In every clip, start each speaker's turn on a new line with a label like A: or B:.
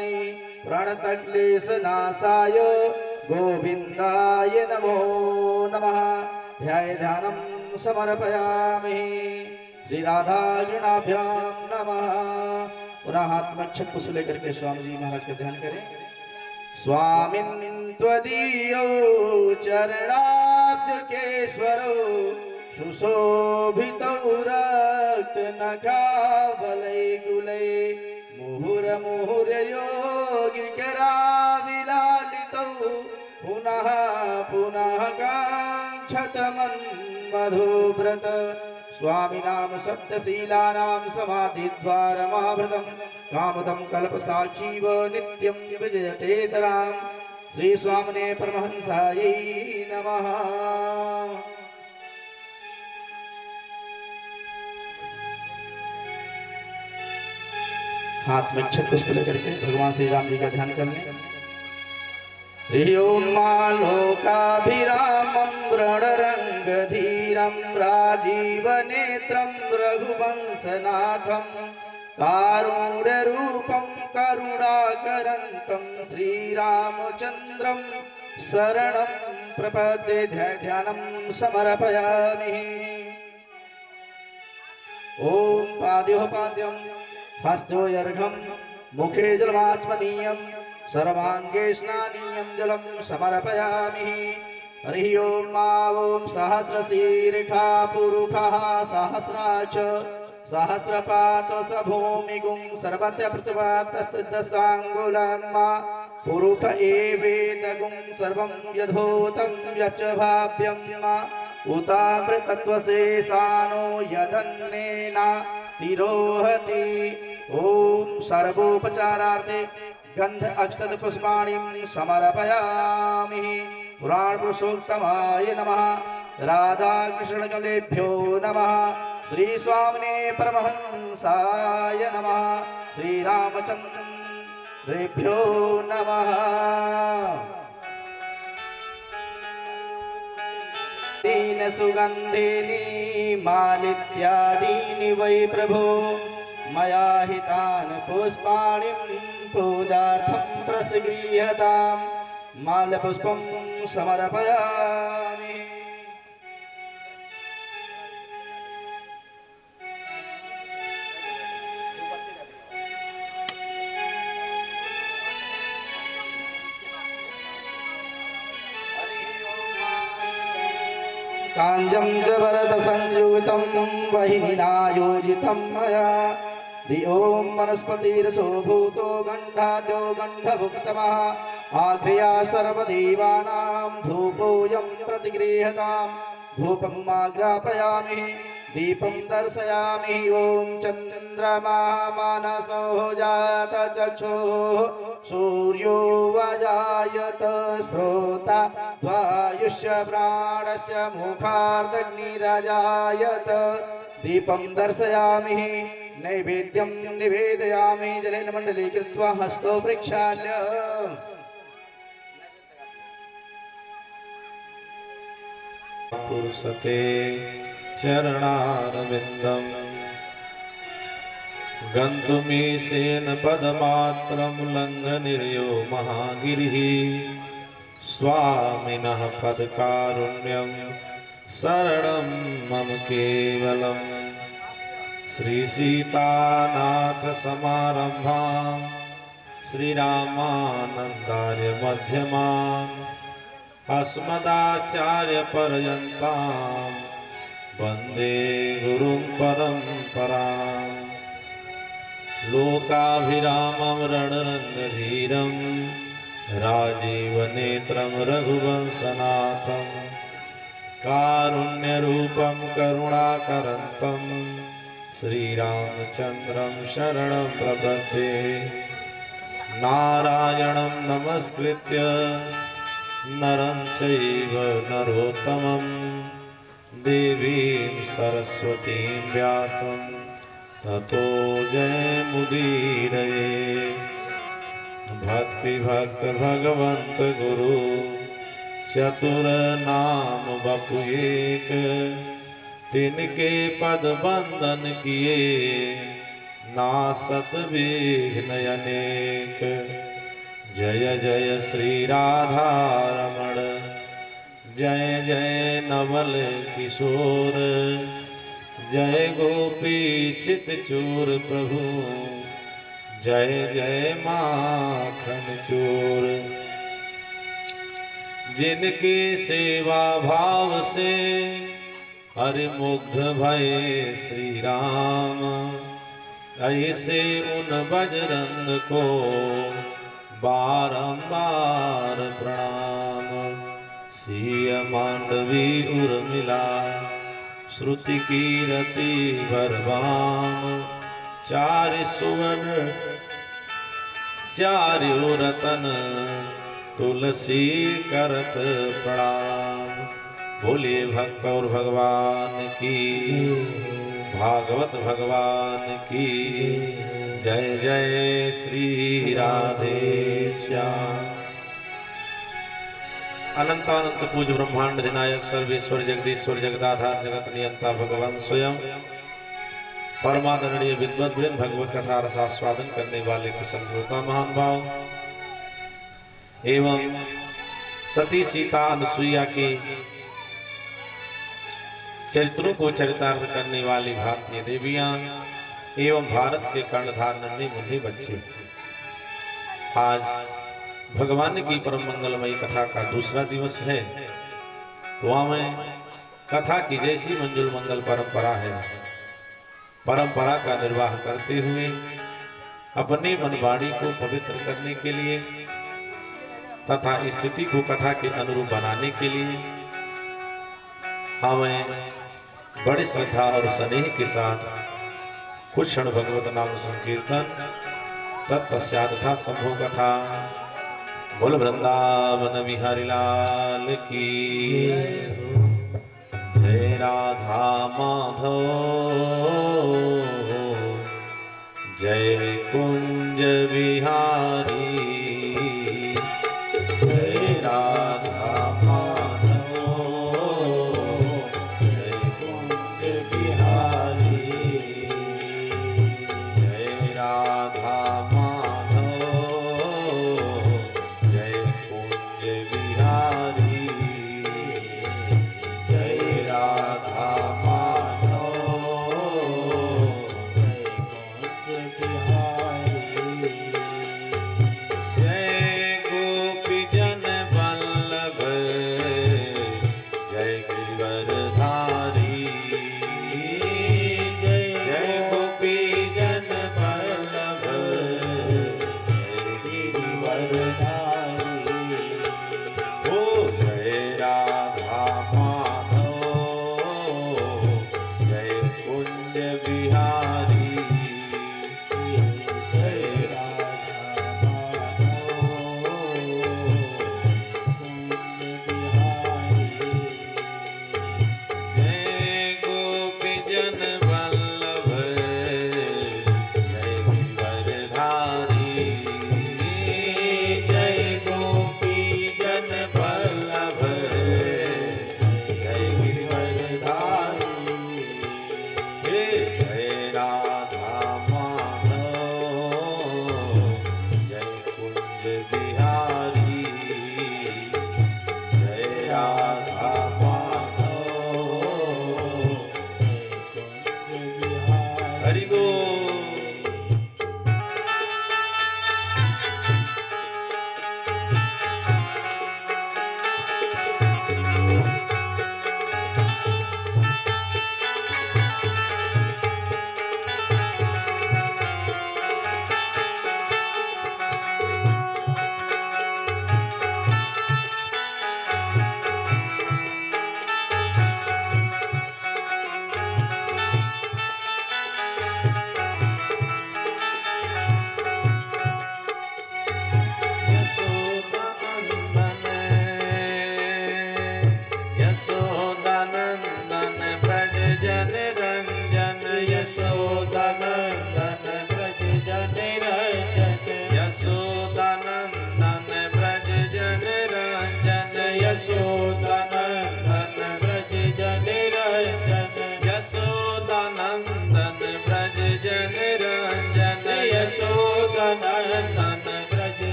A: आत्मनि प्रणतक्लेशनाशाय गोविन्दाय नमो नमः। ध्यानं समर्पयामि। श्री राधा कृष्णाभ्यां नमः। पुनः हाथ में अक्षत पुष्प लेकर के स्वामी जी महाराज का ध्यान करें। स्वामिन् त्वदीयो चरणाब्जकेश्वरो सुशोभितौ रक्तनखावलैकुलै मुहुर्मुहुर्योगिकराविलालितौ पुनः पुनः काङ्क्षतमन्मधुव्रत स्वामिनां सप्तशीलानां समाधिद्वारमावृतं कामदं कल्पसाक्षीव नित्यं विजयतेतरां। श्री स्वामिने परमहंसायै नमः। हाथ में अक्षत पुष्प लेकर के भगवान श्री राम जी का ध्यान कर लें। ह्रीं लोकाभिरामं रणरंगधीरं राजीवनेत्रं रघुवंशनाथं कारुण्यरूपं करुणाकरन्तं श्रीरामचन्द्रं शरणं प्रपद्ये। ध्यानं समर्पयामि। ओम पाद्यो पाद्यं हस्तोऽर्घ्यं मुखे जलमाचमनीयं सर्वांगे स्नानीयं जलं समर्पयामि। हरि ओम ओम सहस्रशीर्षा पुरुषः सहस्राक्ष सहस्रपात स भूमिगुं सर्वत्र पृथ्वातस्तदशाङ्गुलं पुरुष एवेदगुं सर्वं यथोतं यच्च भाव्यं उतामृतत्वशेषानो यदन्नेन तिरोहति। ओम सर्वोपचारार्थे गंध अक्षत पुष्पाणिं समर्पयामि। पुराण पुरुषोत्तमाय नमः। राधा कृष्ण गलेभ्यो नमः। श्री स्वामिने परमहंसाय नमः। श्री रामचंद्रेभ्यो नमः। दीन सुगंधिनी मालित्यादीनि वै प्रभो मया हितान् पुष्पाणिं पूजार्थं प्रसगृह्यतां मालपुष्पं समर्पयामि। सांजं च वरद संयुक्तं वहिनिना योजितं मया ओम वनस्पतिरसो भूतो गंधाद्यो गंधभुक्तमः आघ्र्या सर्वदेवानां धूपोऽयं प्रतिगृह्यताम्। धूपम् आग्रापयामि दीपं दर्शयामि। ओम चंद्रमा मनसो जात चक्षुः सूर्यो वजायत श्रोता द्वायुष्य प्राणस्य मुखार्दग्निरजायत। दीपं दर्शयामि नैवेद्यं निवेदयामि जलेन मण्डलीकृत्वा हस्तो प्रक्षाल्य।
B: पुरुषते चरणारविन्दं गन्तुमीशेन पदमात्रं लङ्घनिर्यो महागिरिः। स्वामिनः पदकारुण्यं शरणं मम केवलम्। श्री सीतानाथ समारंभां श्रीरामानन्दार्य मध्यमाम् अस्मदाचार्य पर्यन्तां वन्दे गुरुं परम्पराम्। लोकाभिरामं रणरङ्गधीरं राजीवनेत्रं रघुवंशनाथं कारुण्यरूपं करुणाकरन्तं श्रीरामचन्द्रं शरणं प्रपद्ये। नारायणं नमस्कृत्य नरं चैव नरोत्तमं देवीं सरस्वतीं व्यासं ततो जयमुदीरये। भक्ति भक्त भगवंत गुरु चतुर नाम बपु एक। तिनके पद बंदन किए नासत विघ्न अनेक। जय जय श्री राधारमण, जय जय नवल किशोर, जय गोपी चित चूर प्रभु, जय जय माखन चोर। जिनकी सेवा भाव से हरि मुग्ध भये श्री राम, ऐसे उन बजरंग को बारंबार प्रणाम। सिय मांडवी उर्मिला, श्रुति कीरति बरबाम, चारि सुवन चार्यो रतन, तुलसी करत प्रणाम। बोलिए भक्त और भगवान की, भागवत भगवान की जय। जय श्री राधे श्याम। अनंतानंत पूज ब्रह्मांड अधिनायक सर्वेश्वर जगदीश्वर जगदाधार जगत नियंता भगवान स्वयं, परमादरणीय विद्वत वृंद, भगवत कथा रसास्वादन करने वाले कुशल श्रोता महान भाव एवं सती सीता अनुसुईया के चरित्रों को चरितार्थ करने वाली भारतीय देवियां एवं भारत के कर्णधार नन्हे मुन्ने बच्चे, आज भगवान की परम मंगलमयी कथा का दूसरा दिवस है। तो हमें कथा की जैसी मंजुल मंगल परंपरा है, परंपरा का निर्वाह करते हुए अपनी मनवाणी को पवित्र करने के लिए तथा इस स्थिति को कथा के अनुरूप बनाने के लिए हमें बड़ी श्रद्धा और स्नेह के साथ कुछ क्षण भगवत नाम संकीर्तन, तत्पश्चात था संभव कथा। बोल वृंदावन बिहारी लाल की जय। राधा माधव जय कुंज बिहारी, जय राधा माधव जय कुंज बिहारी, जय राधा माधव जय कुंज बिहारी, जय राधा माधव जय कुंज बिहारी।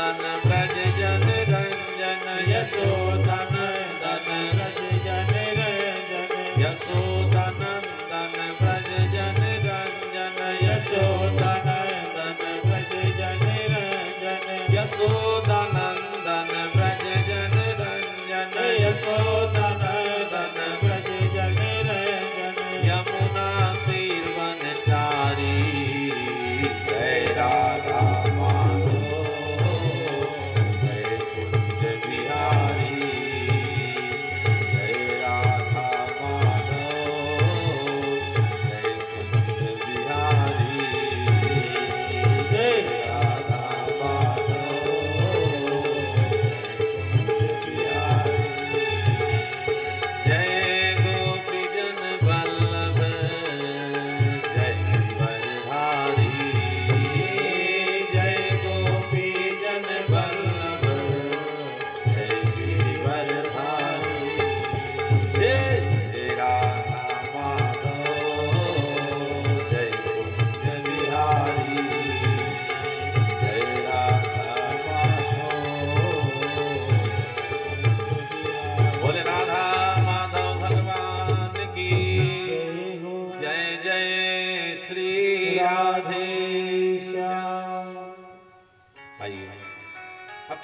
B: नंदन ब्रज जन रंजन यशोदानंदन ब्रज जन रंजन यशोदानंदन ब्रज जन रंजन यशोदानंदन ब्रज जन रंजन यशोदानंदन ब्रज जन रंजन यशोदानंदन ब्रज जन रंजन यमुना तीर वनचारी जय राधा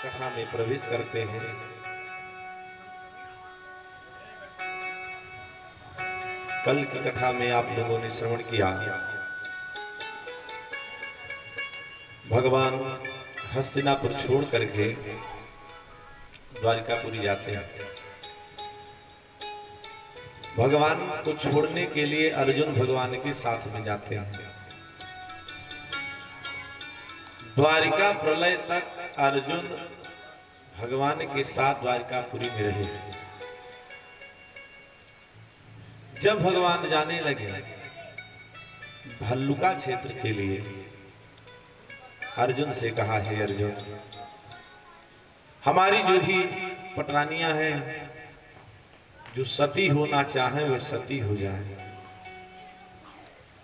B: कथा में प्रवेश करते हैं। कल की कथा में आप लोगों ने श्रवण किया, भगवान हस्तिनापुर छोड़ करके द्वारिकापुरी जाते हैं। भगवान को छोड़ने के लिए अर्जुन भगवान के साथ में जाते हैं। द्वारिका प्रलय तक अर्जुन भगवान के साथ द्वारिकापुरी में रहे। जब भगवान जाने लगे भल्लुका क्षेत्र के लिए, अर्जुन से कहा, है अर्जुन, हमारी जो भी पटरानियां हैं, जो सती होना चाहे वो सती हो जाए,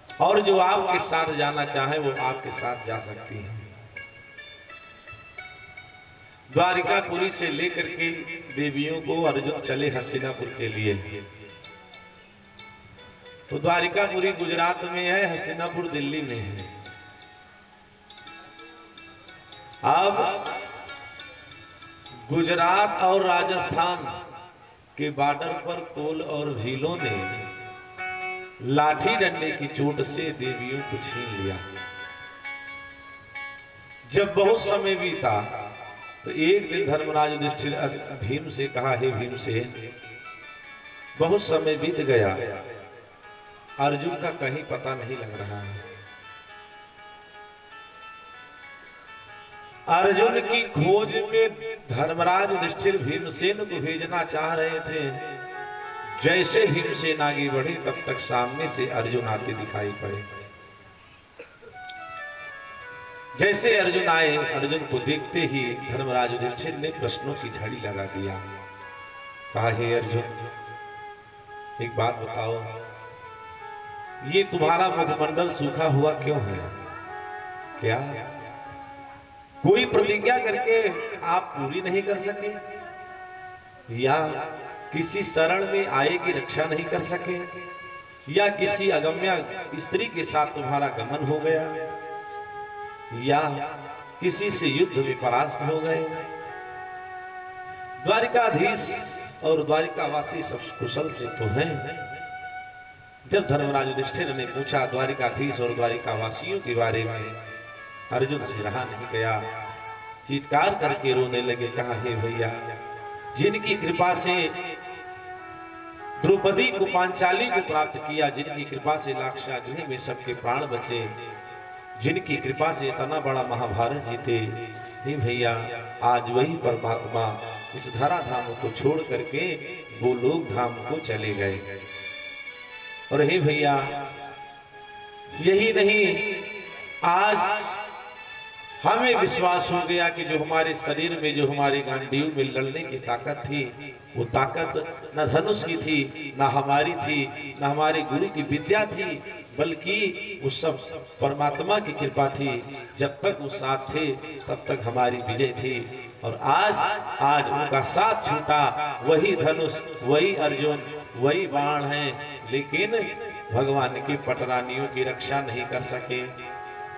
B: और जो आपके साथ जाना चाहे वो आपके साथ जा सकती हैं। द्वारिकापुरी से लेकर के देवियों को अर्जुन चले हस्तिनापुर के लिए। तो द्वारिकापुरी गुजरात में है, हस्तिनापुर दिल्ली में है। अब गुजरात और राजस्थान के बॉर्डर पर कोल और भीलों ने लाठी डंडे की चोट से देवियों को छीन लिया। जब बहुत समय बीता तो एक दिन धर्मराज युधिष्ठिर भीम से कहा, हे भीमसेन, बहुत समय बीत गया, अर्जुन का कहीं पता नहीं लग रहा है। अर्जुन की खोज में धर्मराज युधिष्ठिर भीमसेन को भेजना चाह रहे थे। जैसे भीमसेन आगे बढ़े तब तक सामने से अर्जुन आते दिखाई पड़े। जैसे अर्जुन आए, अर्जुन को देखते ही धर्मराज युधिष्ठिर ने प्रश्नों की झड़ी लगा दिया। कहा, हे अर्जुन, एक बात बताओ, ये तुम्हारा मुखमंडल सूखा हुआ क्यों है? क्या कोई प्रतिज्ञा करके आप पूरी नहीं कर सके, या किसी शरण में आए की रक्षा नहीं कर सके, या किसी अगम्या स्त्री के साथ तुम्हारा गमन हो गया, या किसी से युद्ध में परास्त हो गए? द्वारिकाधीश और द्वारिकावासी सब कुशल से तो हैं। जब धर्मराज युधिष्ठिर ने पूछा द्वारिकाधीश और द्वारिकावासियों के बारे में, अर्जुन से रहा नहीं गया, चीत्कार करके रोने लगे। कहा, हे भैया, जिनकी कृपा से द्रौपदी को, पांचाली को प्राप्त किया, जिनकी कृपा से लाक्षागृह में सबके प्राण बचे, जिनकी कृपा से इतना बड़ा महाभारत जीते, हे भैया, आज वही परमात्मा इस धरा धाम को छोड़ करके वो लोक धाम को चले गए। और हे भैया, यही नहीं, आज हमें विश्वास हो गया कि जो हमारे शरीर में, जो हमारे गांडीव में लड़ने की ताकत थी, वो ताकत न धनुष की थी, न हमारी थी, न हमारे गुरु की विद्या थी, बल्कि वो सब परमात्मा की कृपा थी। जब तक वो साथ थे तब तक हमारी विजय थी। और आज उनका साथ छूटा, वही धनुष, वही अर्जुन, वही बाण है, लेकिन भगवान की पटरानियों की रक्षा नहीं कर सके।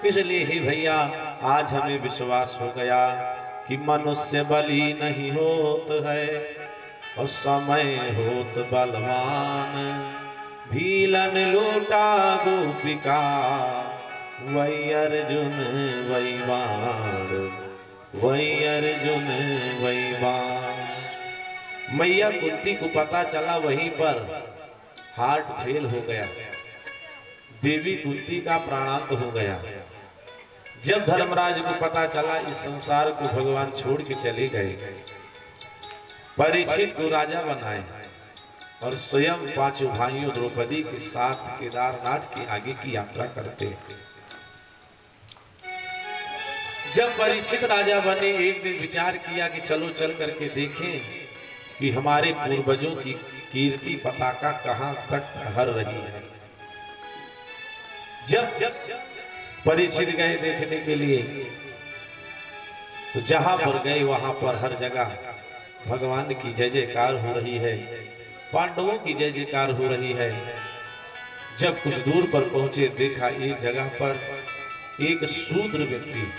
B: इसलिए ही भैया आज हमें विश्वास हो गया कि मनुष्य बलि नहीं होत है और समय होत बलवान। भीलन लूटा गोपिका, वही अर्जुन वही बाण, वही अर्जुन वही बाण। मैया कुंती को पता चला, वहीं पर हार्ट फेल हो गया, देवी कुंती का प्राणांत हो गया। जब धर्मराज को पता चला इस संसार को भगवान छोड़ के चले गए, परीक्षित को राजा बनाए और स्वयं पांचों भाइयों द्रौपदी के साथ केदारनाथ के आगे की यात्रा करते। जब परीक्षित राजा बने, एक दिन विचार किया कि चलो चल करके देखें कि हमारे पूर्वजों की कीर्ति पताका कहां तक फहर रही है। जब परीक्षित गए देखने के लिए, तो जहां पर गए वहां पर हर जगह भगवान की जय जयकार हो रही है, पांडवों की जय जयकार हो रही है। जब कुछ दूर पर पहुंचे, देखा एक जगह पर एक शूद्र व्यक्ति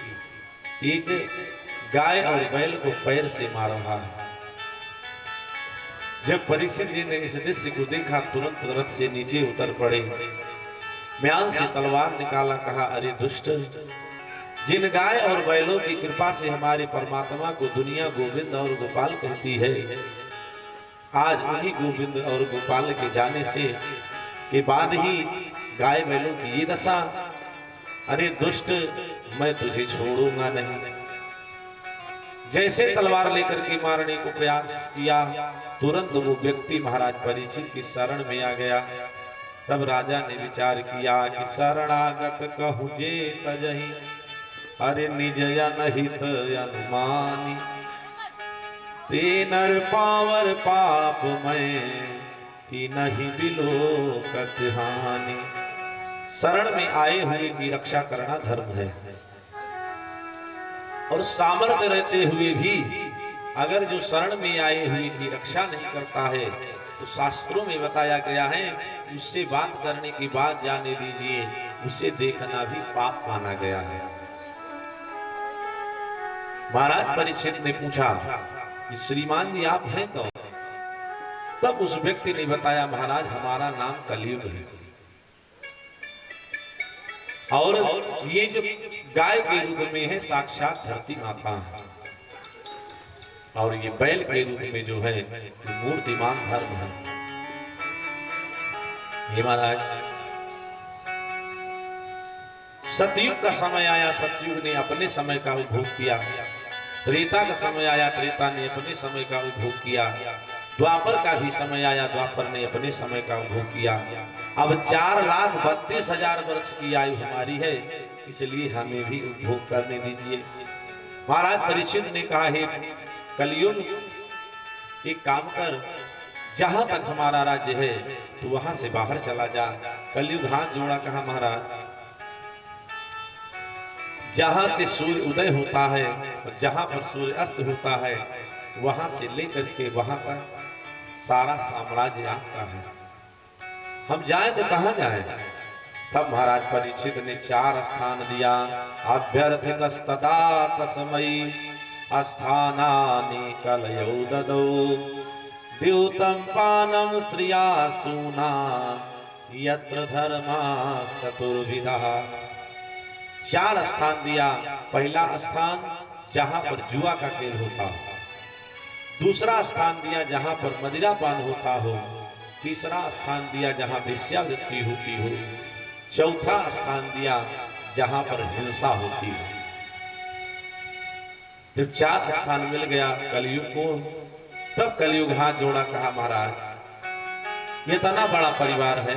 B: एक गाय और बैल को पैर से मार रहा है। जब परीक्षित जी ने इस दृश्य को देखा, तुरंत रथ से नीचे उतर पड़े, म्यान से तलवार निकाला, कहा अरे दुष्ट, जिन गाय और बैलों की कृपा से हमारे परमात्मा को दुनिया गोविंद और गोपाल कहती है, आज उन्हीं गोविंद और गोपाल के जाने से के बाद ही गाय बैलों की ये दशा। अरे दुष्ट, मैं तुझे छोड़ूंगा नहीं। जैसे तलवार लेकर के मारने को प्रयास किया, तुरंत वो व्यक्ति महाराज परीक्षित की शरण में आ गया। तब राजा ने विचार किया कि शरणागत कहूँ जे तजहि, अरे निज अनहित अनुमानी, ते नर पावर पाप में ती नहीं बिलोकत हानि। शरण में आए हुए की रक्षा करना धर्म है, और सामर्थ्य रहते हुए भी अगर जो शरण में आए हुए की रक्षा नहीं करता है, तो शास्त्रों में बताया गया है उससे बात करने की बात जाने दीजिए, उसे देखना भी पाप माना गया है। महाराज परीक्षित ने पूछा कि श्रीमान जी आप हैं कौन? तब उस व्यक्ति ने बताया, महाराज हमारा नाम कलयुग है, और ये जो गाय के रूप में है साक्षात धरती माता है, और ये बैल के रूप में जो है मूर्तिमान धर्म है। हे महाराज, सतयुग का समय आया, सतयुग ने अपने समय का उपभोग किया। त्रेता का समय आया, त्रेता ने अपने समय का उपभोग किया। द्वापर का भी समय आया, द्वापर ने अपने समय का उपभोग किया। अब 4,32,000 वर्ष की आयु हमारी है, इसलिए हमें भी उपभोग करने दीजिए। महाराज परीक्षित ने कहा, हे कलयुग, एक काम कर, जहां तक हमारा राज्य है तो वहां से बाहर चला जा। कलयुग हाथ जोड़ा, कहा महाराज जहां से सूर्य उदय होता है और जहां पर सूर्य अस्त होता है, वहां से लेकर के वहां तक सारा साम्राज्य आपका है, हम जाए तो कहां जाए? तब महाराज परीक्षित ने 4 स्थान दिया। अभ्यर्थित तदा तस्मयी स्थानानि कलयौ ददौ, द्यूतं पानं स्त्रिया सूना, यत्र धर्मा चतुर्विधा। 4 स्थान दिया। पहला स्थान जहां पर जुआ का खेल होता हो, दूसरा स्थान दिया जहां पर मदिरापान होता हो, तीसरा स्थान दिया जहां वेश्यावृत्ति होती हो, चौथा स्थान दिया जहां पर हिंसा होती हो। जब 4 स्थान मिल गया कलयुग को, तब कलयुग हाथ जोड़ा, कहा महाराज ये इतना बड़ा परिवार है,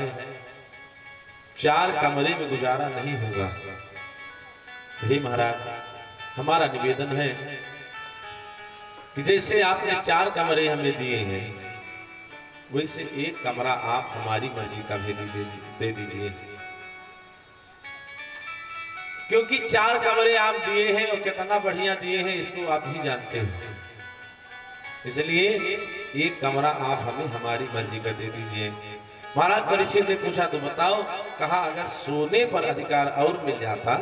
B: 4 कमरे में गुजारा नहीं होगा। हे महाराज, हमारा निवेदन है कि जैसे आपने 4 कमरे हमें दिए हैं, वैसे एक कमरा आप हमारी मर्जी का भी दे दीजिए। क्योंकि 4 कमरे आप दिए हैं और कितना बढ़िया दिए हैं इसको आप ही जानते हो। इसलिए एक कमरा आप हमें हमारी मर्जी का दे दीजिए। महाराज परीक्षित ने पूछा तो बताओ। कहा अगर सोने पर अधिकार और मिल जाता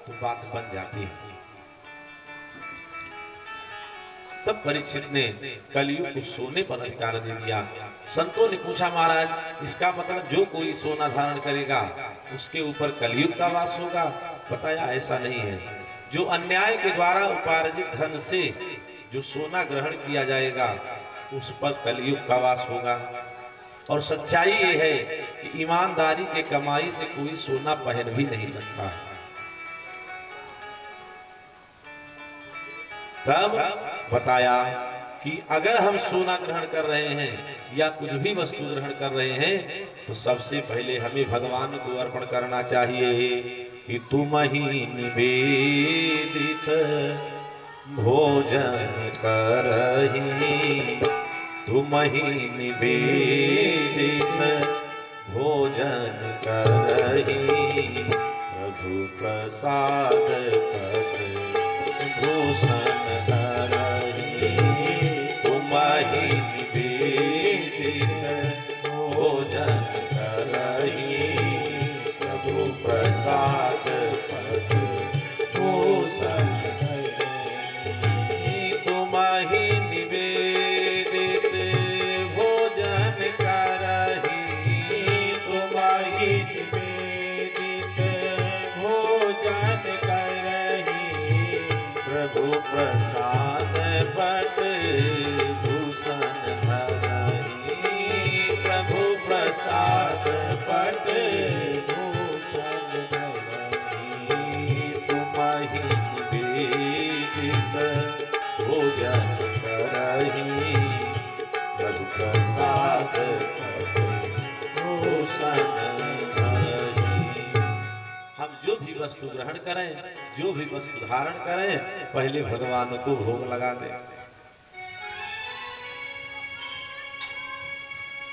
B: तो बात बन जाती है। तब परीक्षित ने कलयुग को सोने पर अधिकार दे दिया। संतों ने पूछा महाराज इसका मतलब जो कोई सोना धारण करेगा उसके ऊपर कलयुग का वास होगा? बताया ऐसा नहीं है। जो अन्याय के द्वारा उपार्जित धन से जो सोना ग्रहण किया जाएगा उस पर कलयुग का वास होगा। और सच्चाई ये है कि ईमानदारी के कमाई से कोई सोना पहन भी नहीं सकता। तब बताया कि अगर हम सोना ग्रहण कर रहे हैं या कुछ भी वस्तु ग्रहण कर रहे हैं तो सबसे पहले हमें भगवान को अर्पण करना चाहिए कि तुम ही निवेदित भोजन करही, तुम ही निवेदित भोजन करही, प्रभु प्रसाद पद भूषण करही, तुम ही निवेदित भोजन करही, प्रभु प्रसाद पद भूषण प्रसाद पट भूषण धरही, प्रभु प्रसाद पट भूषण धरही, तुम ही निवेदित भोजन करही, प्रभु प्रसाद पट भूषण धरही। हम जो भी वस्तु ग्रहण करें, जो भी वस्तु धारण करें, पहले भगवान को भोग लगा दें।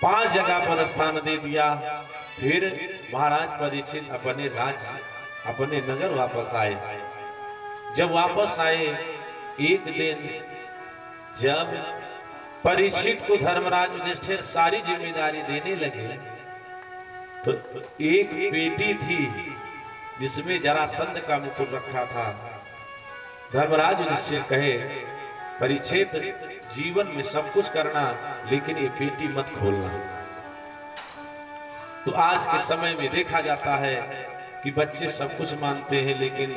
B: 5 जगह पर स्थान दे दिया। फिर महाराज परीक्षित अपने राज्य अपने नगर वापस आए। जब वापस आए एक दिन जब परीक्षित को धर्मराज युधिष्ठिर सारी जिम्मेदारी देने लगे तो एक बेटी थी जिसमें जरासंध का मुकुट रखा था। धर्मराज युधिष्ठिर कहे परीक्षित जीवन में सब कुछ करना लेकिन ये पेटी मत खोलना। तो आज के समय में देखा जाता है कि बच्चे सब कुछ मानते हैं लेकिन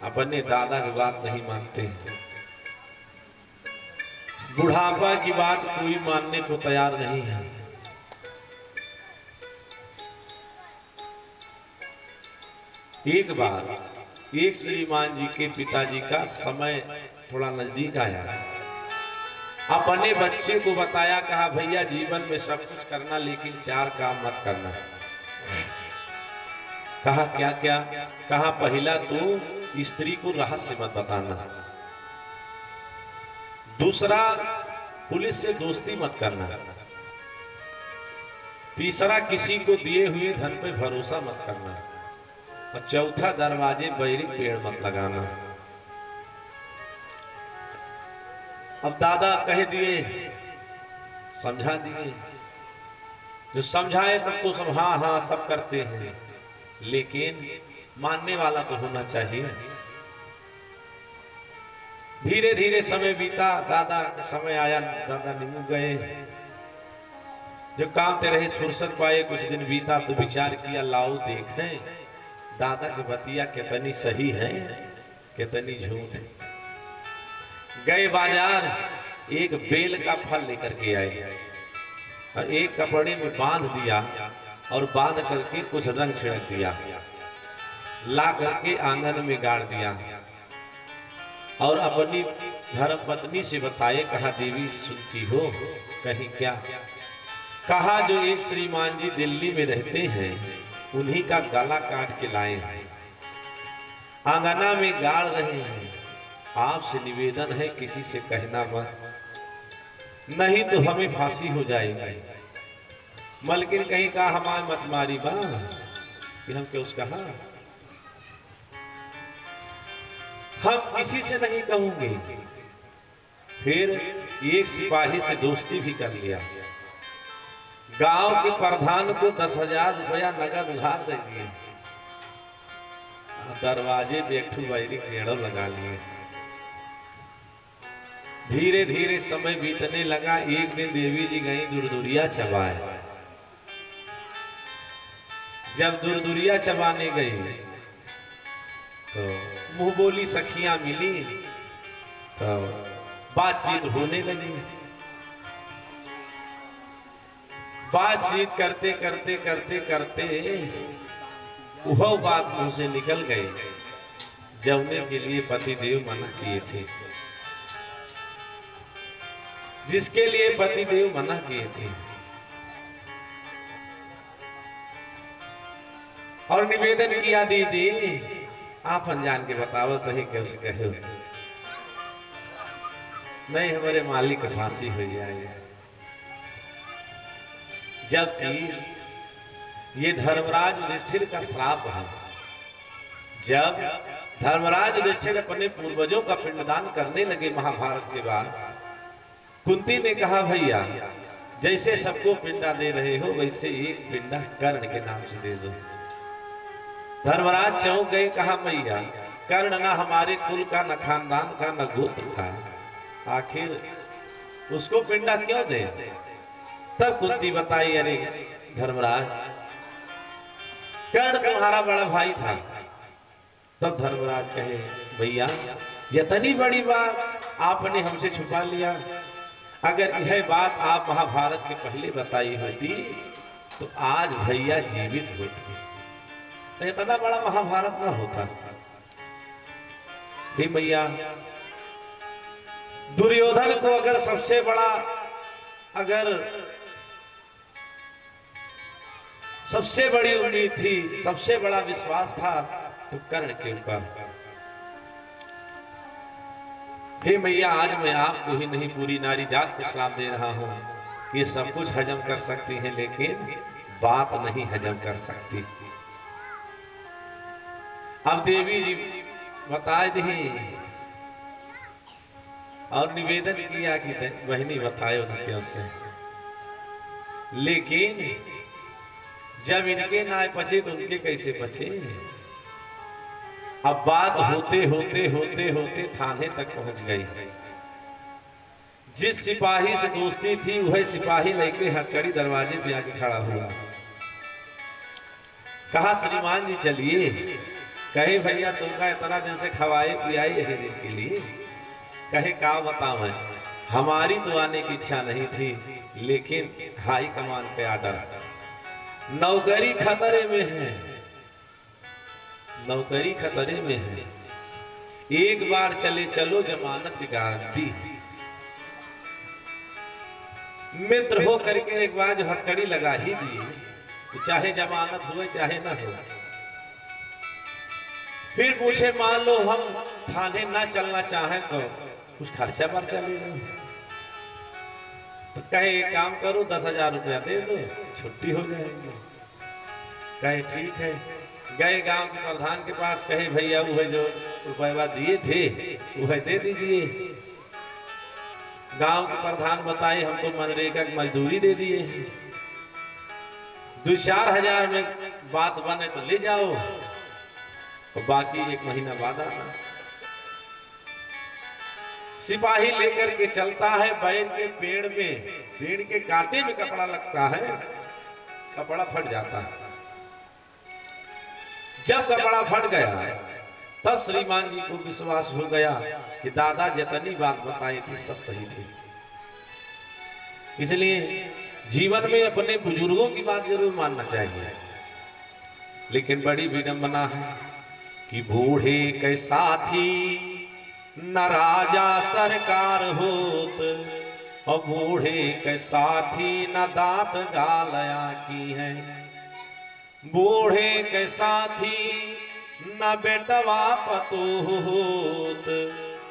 B: अपने दादा की बात नहीं मानते हैं। बुढ़ापा की बात कोई मानने को तैयार नहीं है। एक बार एक श्रीमान जी के पिताजी का समय थोड़ा नजदीक आया। अपने बच्चे को बताया, कहा भैया जीवन में सब कुछ करना लेकिन 4 काम मत करना। कहा क्या क्या? कहा पहला तो स्त्री को रहस्य मत बताना, दूसरा पुलिस से दोस्ती मत करना, तीसरा किसी को दिए हुए धन पे भरोसा मत करना, और चौथा दरवाजे बैरी पेड़ मत लगाना। अब दादा कह दिए, समझा दिए। जो समझाए तब तो सब हाँ हाँ सब करते हैं, लेकिन मानने वाला तो होना चाहिए। धीरे धीरे समय बीता। दादा समय आया, दादा निमुख गए। जब काम ते रहे फुर्सत पाए, कुछ दिन बीता तो विचार किया लाओ देखें दादा की बतिया कितनी सही है कितनी झूठ। गए बाजार, एक बेल का फल लेकर के आए और एक कपड़े में बांध दिया और बांध करके कुछ रंग छिड़क दिया, ला करके आंगन में गाड़ दिया और अपनी धर्म पत्नी से बताए। कहा देवी सुनती हो? कहीं क्या? कहा जो एक श्रीमान जी दिल्ली में रहते हैं उन्हीं का गला काट के लाए हैं, आंगना में गाड़ रहे हैं। आपसे निवेदन है किसी से कहना मत, नहीं तो हमें फांसी हो जाएगी। मलकिन कहीं कहा हमारे मत मारी बा कि हम क्या उसका। हम किसी से नहीं कहूंगे। फिर एक सिपाही से दोस्ती भी कर लिया, गांव के प्रधान को 10,000 रुपया नगद उधार दे दिए, दरवाजे पे एक बैरी पेड़ो लगा लिए। धीरे धीरे समय बीतने लगा। एक दिन देवी जी गई दुरदुरिया चबाए। जब दुरदुरिया चबाने गई तो मुंह बोली सखियां मिली, तो बातचीत होने लगी। बातचीत करते करते करते करते वह बात मुंह से निकल गई जमने के लिए पतिदेव मना किए थे, जिसके लिए पतिदेव मना किए थे। और निवेदन किया, दीदी आप अनजान के बताओ तो ही कैसे कहो, नहीं हमारे मालिक की फांसी हो जाएगी। जबकि ये धर्मराज युधिष्ठिर का श्राप है। जब धर्मराज युधिष्ठिर अपने पूर्वजों का पिंडदान करने लगे महाभारत के बाद, कुंती ने कहा भैया जैसे सबको पिंडा दे रहे हो वैसे एक पिंडा कर्ण के नाम से दे दो। धर्मराज चौंक गए, कहा भैया कर्ण ना हमारे कुल का, न खानदान का, न गोत्र का, आखिर उसको पिंडा क्यों दे। तब कुंती बताई, अरे धर्मराज कर्ण तुम्हारा बड़ा भाई था। तब धर्मराज कहे, भैया इतनी बड़ी बात आपने हमसे छुपा लिया, अगर यह बात आप महाभारत के पहले बताई होती तो आज भैया जीवित होते, तो इतना बड़ा महाभारत ना होता। हे भैया दुर्योधन को अगर सबसे बड़ा, अगर सबसे बड़ी उम्मीद थी, सबसे बड़ा विश्वास था तो कर्ण के ऊपर। हे भैया आज मैं आपको ही नहीं पूरी नारी जात को श्राप दे रहा हूं कि सब कुछ हजम कर सकती हैं लेकिन बात नहीं हजम कर सकती। अब देवी जी बताए दी और निवेदन किया कि बहनी बताए ना क्यों से, लेकिन जब इनके ना बचे तो उनके कैसे बचे। अब बात होते होते होते होते थाने तक पहुंच गई। जिस सिपाही से दोस्ती थी वह सिपाही लेके हथकड़ी दरवाजे पे आके खड़ा हुआ, कहा श्रीमान जी चलिए। कहे भैया तुमका इतना दिन से खवाए पियाई है दिन के लिए। कहे का बताओ है, हमारी तो आने की इच्छा नहीं थी लेकिन हाई कमान के आर्डर, नौकरी खतरे में है, नौकरी खतरे में है, एक बार चले चलो जमानत की गारंटी। मित्र हो करके एक बार जो हथकड़ी लगा ही दी तो चाहे जमानत हुए चाहे ना हो। फिर पूछे मान लो हम थाने ना चलना चाहें तो कुछ खर्चा बर्चा ले लो, तो कहे एक काम करो 10,000 रुपया दे दो छुट्टी हो जाएगी। कहे ठीक है। गए गांव के प्रधान के पास, कहे भैया वो जो रुपया दिए थे वह दे दीजिए। गांव के प्रधान बताए हम तो मनरेगा की मजदूरी दे दिए, 2-4 हजार में बात बने तो ले जाओ और बाकी 1 महीना बाद आना। सिपाही लेकर के चलता है, बैर के पेड़ में, पेड़ के कांटे में कपड़ा लगता है, कपड़ा फट जाता है। जब कपड़ा फट गया तब श्रीमान जी को विश्वास हो गया कि दादा जितनी बात बताई थी सब सही थी। इसलिए जीवन में अपने बुजुर्गों की बात जरूर मानना चाहिए। लेकिन बड़ी विडंबना है कि बूढ़े के साथी न राजा सरकार होत, और बूढ़े के साथी न दांत गालया की है। बूढ़े के साथी न बेटवा पतो होत,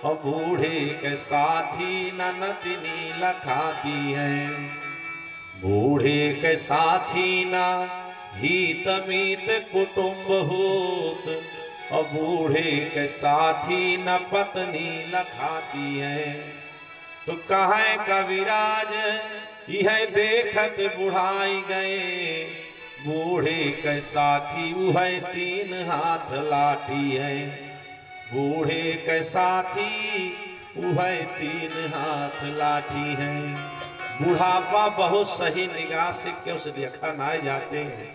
B: और बूढ़े के साथी न नतनी लखाती है। बूढ़े के साथी न हित मीत कुटुंब होत, और बूढ़े के साथी न पत्नी लखाती है। तो कहे कविराज यह देखत बुढ़ाई गए, बूढ़े के साथी वह 3 हाथ लाठी है। बूढ़े के साथी वह 3 हाथ लाठी है। बुढ़ापा बहुत सही निगाह से क्यों से देखा ना जाते हैं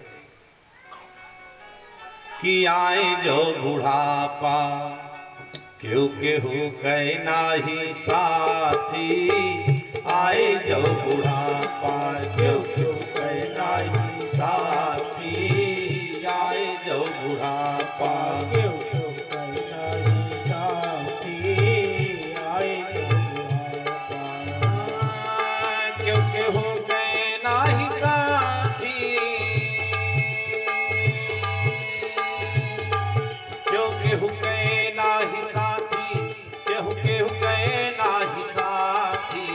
B: कि आए जो बुढ़ापा क्यों केहू कहे नाही साथी। आए जो बुढ़ापा क्यों क्यों कहे नाही साथी। आए जो बुढ़ापा क्यों क्यों कहे नाही साथी। आए जो बुढ़ापा क्यों केहू कहे नाही साथी। क्यों केहू कहे नाही साथी। केहू केहू कहे नाही साथी।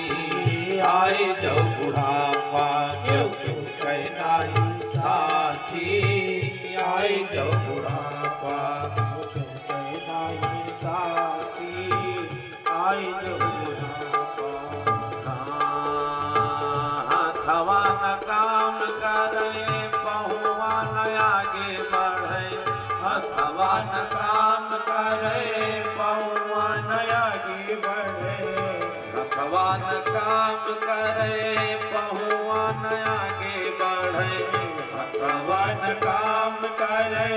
B: आए जो बुढ़ापा क्यों क्यों कहे नाही साथी। आए जो बुढ़ापा क्यों कहे नाही साथी। आए जो बुढ़ापा हथवा न काम करे पहुआ न आगे बढ़े। हथवा न काम करे पहुआ न आगे बढ़े। हथवा न काम करे पहुआ न आगे बढ़े। हथवा न काम करे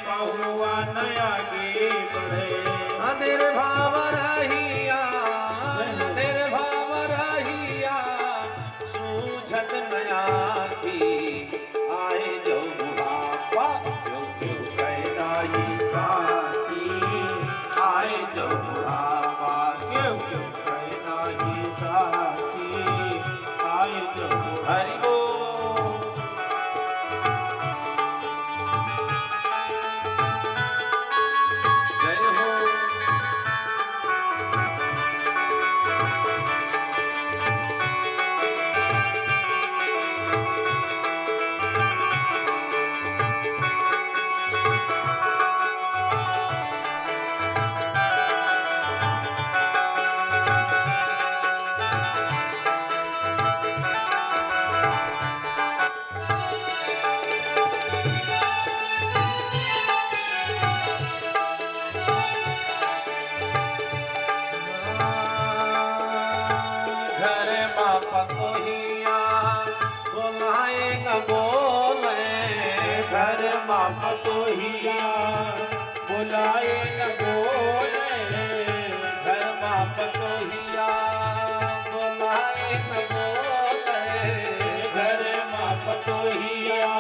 B: पहुआ न आगे बढ़े। अधीर भाव रहिया अधीर भाव रहिया सूझत नया की। आए जो बुढ़ापा क्यों क्यों कहे नाही साथी। आए जो बुढ़ापा क्यों क्यों कहे नाही साथी। आए जो हरि बोल। जय हो। घर बाप कोहिया बोलाए न बोले। घर बाप कोहिया बोलाए न बोले। घर बाप कोहिया बोलाए न बोले। घर बाप कोहिया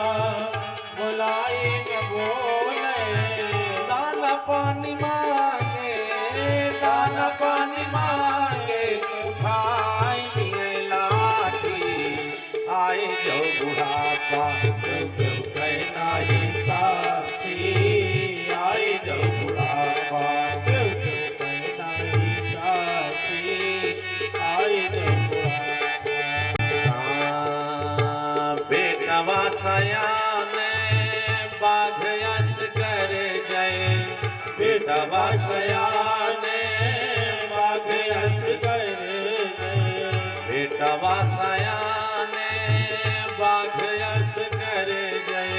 B: बोलाए न बोले। दाना पानी मांगे दाना पानी मांगे खाई लिए लाठी। आए जो बुढ़ापा क्यों क्यों कहे नाही साथी। आए जो बुढ़ापा क्यों क्यों कहे नाही साथी। आए जो बुढ़ापा बेटवा सयाने बाघ यस कर जय। बेटवा सयाने बाघ यस कर जय। बेटवा सयाने बाघ यस कर जय।